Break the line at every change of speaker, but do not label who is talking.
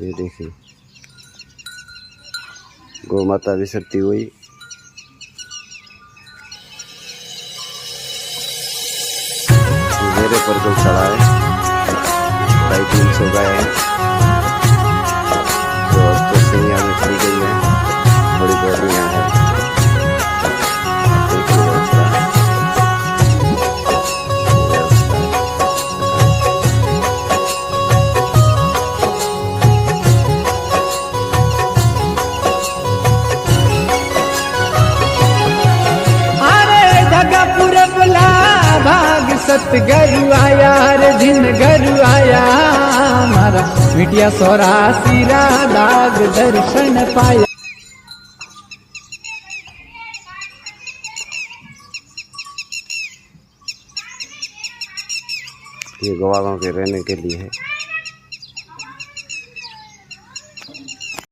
ये देखिए गौ माता भी सती हुई। मेरे पर को चढ़ा है 350 गाय है जो अब तो सिंगिया में खड़ी गई है, थोड़ी बहुत यहाँ है।
सत गरु आया रे दिन गरु आया मारा मिटिया सोरा सिरा दाग दर्शन पाया।
ये ग्वालों के रहने के लिए है।